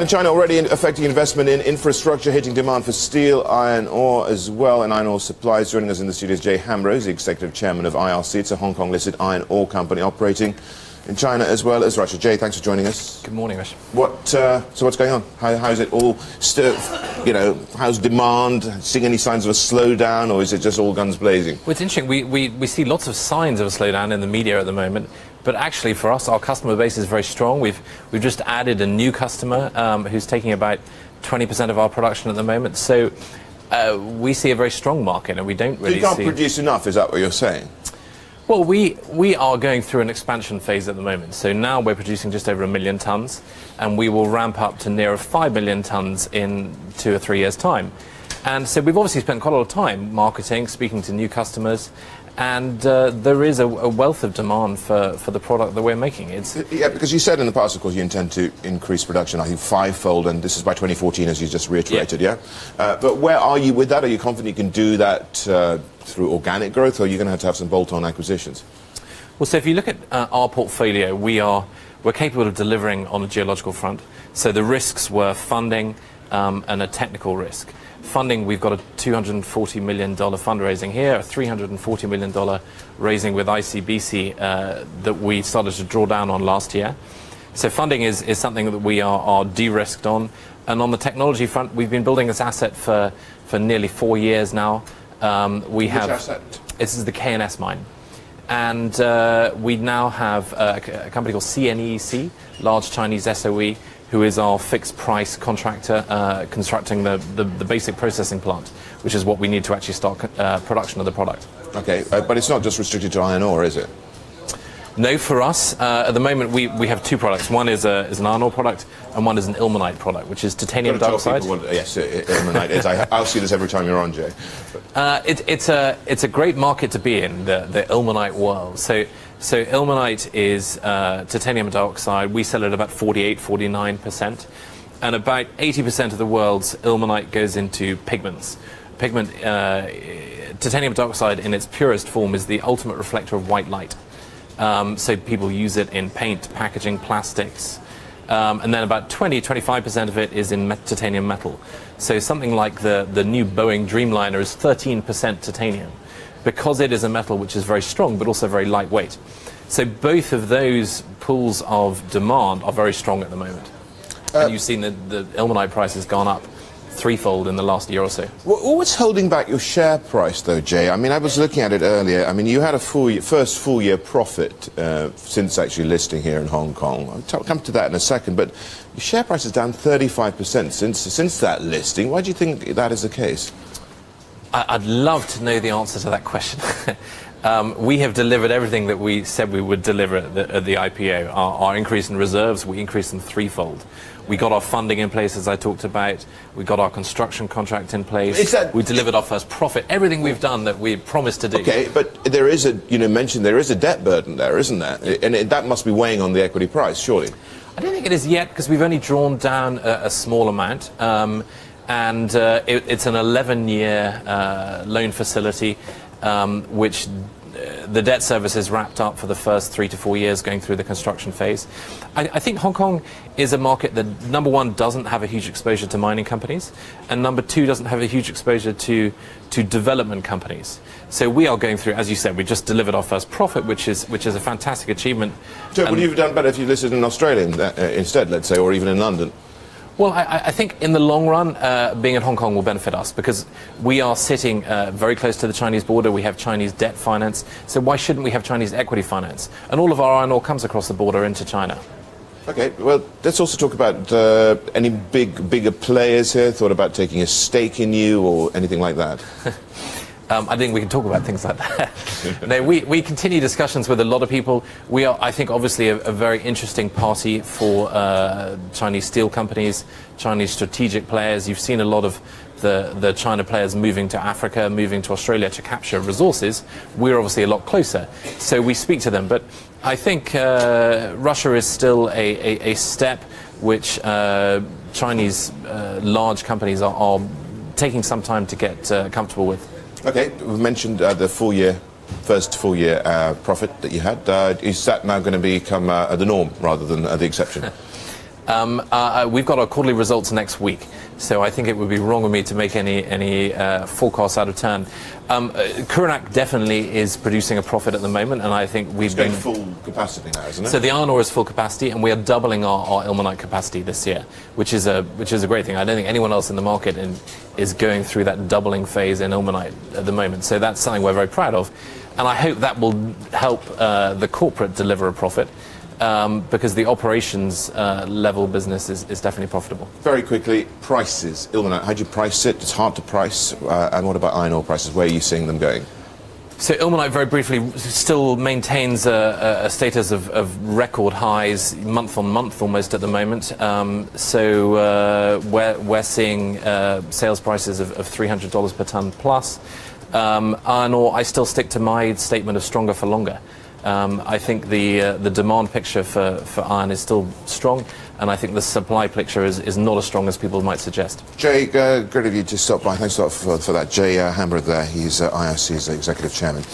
In China already affecting investment in infrastructure, hitting demand for steel, iron ore as well, and iron ore supplies. Joining us in the studio is Hambro, the Executive Chairman of IRC. It's a Hong Kong-listed iron ore company operating in China as well as Russia. Jay, thanks for joining us. Good morning, Rish. So what's going on? How's it all still, how's demand? Seeing any signs of a slowdown, or is it just all guns blazing? Well, it's interesting. We see lots of signs of a slowdown in the media at the moment. But actually, for us, our customer base is very strong. We've just added a new customer who's taking about 20% of our production at the moment. So we see a very strong market, and we don't really see... You can't produce enough, is that what you're saying? Well, we are going through an expansion phase at the moment. So now we're producing just over 1 million tonnes, and we will ramp up to near 5 million tonnes in 2 or 3 years' time. And so we've obviously spent quite a lot of time marketing, speaking to new customers, and there is a wealth of demand for the product that we're making. Yeah, because you said in the past, of course, you intend to increase production, I think, 5-fold, and this is by 2014, as you just reiterated, yeah? But where are you with that? Are you confident you can do that through organic growth, or are you going to have some bolt-on acquisitions? Well, so if you look at our portfolio, we're capable of delivering on a geological front. So the risks were funding and a technical risk. Funding, we've got a $240 million fundraising here, a $340 million raising with ICBC that we started to draw down on last year. So funding is something that we are de-risked on. And on the technology front, we've been building this asset for nearly 4 years now. Which asset? This is the KNS mine. And we now have a company called CNEC, large Chinese SOE, who is our fixed price contractor constructing the basic processing plant, which is what we need to actually start production of the product. Okay, but it's not just restricted to iron ore, is it? No, for us, at the moment we have 2 products. One is an iron ore product, and one is an ilmenite product, which is titanium dioxide. Yes, ilmenite is. I'll see this every time you're on, Jay. It's a great market to be in, the ilmenite world. So ilmenite is titanium dioxide. We sell it about 48–49%, and about 80% of the world's ilmenite goes into pigments. Titanium dioxide in its purest form is the ultimate reflector of white light. So people use it in paint, packaging, plastics, and then about 20–25% of it is in titanium metal. So something like the new Boeing Dreamliner is 13% titanium, because it is a metal which is very strong but also very lightweight. So both of those pools of demand are very strong at the moment. And you've seen the ilmenite price has gone up 3-fold in the last year or so. What's holding back your share price, though, Jay? I mean, I was looking at it earlier. I mean, you had a first full-year profit since actually listing here in Hong Kong. I'll come to that in a second, but your share price is down 35% since that listing. Why do you think that is the case? I'd love to know the answer to that question. We have delivered everything that we said we would deliver at the IPO. Our increase in reserves, we increased them 3-fold. We got our funding in place, as I talked about. We got our construction contract in place. We delivered our first profit. Everything we've done that we promised to do. Okay, but there is there is a debt burden there, isn't there? And that must be weighing on the equity price, surely. I don't think it is yet, because we've only drawn down a small amount. And it's an 11-year loan facility, which the debt service is wrapped up for the first 3 to 4 years going through the construction phase. I think Hong Kong is a market that, number one, doesn't have a huge exposure to mining companies, and number two, doesn't have a huge exposure to development companies. So we are going through, as you said, we just delivered our first profit, which is a fantastic achievement. So would you have done better if you listed in Australia instead, let's say, or even in London? Well, I think in the long run, being in Hong Kong will benefit us, because we are sitting very close to the Chinese border. We have Chinese debt finance, so why shouldn't we have Chinese equity finance? And all of our iron ore comes across the border into China. Okay, well, let's also talk about any bigger players here, thought about taking a stake in you or anything like that. I think we can talk about things like that. No, we continue discussions with a lot of people. We are, I think, obviously a very interesting party for Chinese steel companies, Chinese strategic players. You've seen a lot of the China players moving to Africa, moving to Australia to capture resources. We're obviously a lot closer, so we speak to them. But I think Russia is still a step which Chinese large companies are taking some time to get comfortable with. Okay, we've mentioned the first full year profit that you had. Is that now going to become the norm rather than the exception? We've got our quarterly results next week, so I think it would be wrong of me to make any forecasts out of turn. Kuranak definitely is producing a profit at the moment, and I think we've been full capacity now, isn't it? So the iron ore is full capacity, and we are doubling our ilmenite capacity this year, which is a great thing. I don't think anyone else in the market is going through that doubling phase in ilmenite at the moment. So that's something we're very proud of, and I hope that will help the corporate deliver a profit. Because the operations level business is definitely profitable. Very quickly, prices. Ilmenite, how do you price it? It's hard to price. And what about iron ore prices? Where are you seeing them going? So ilmenite, very briefly, still maintains a status of record highs month on month almost at the moment. We're seeing sales prices of $300 per tonne plus. Iron ore, I still stick to my statement of stronger for longer. I think the demand picture for iron is still strong, and I think the supply picture is not as strong as people might suggest. Jay, great of you to stop by. Thanks a lot for that. Jay Hambro there, he's IRC's Executive Chairman.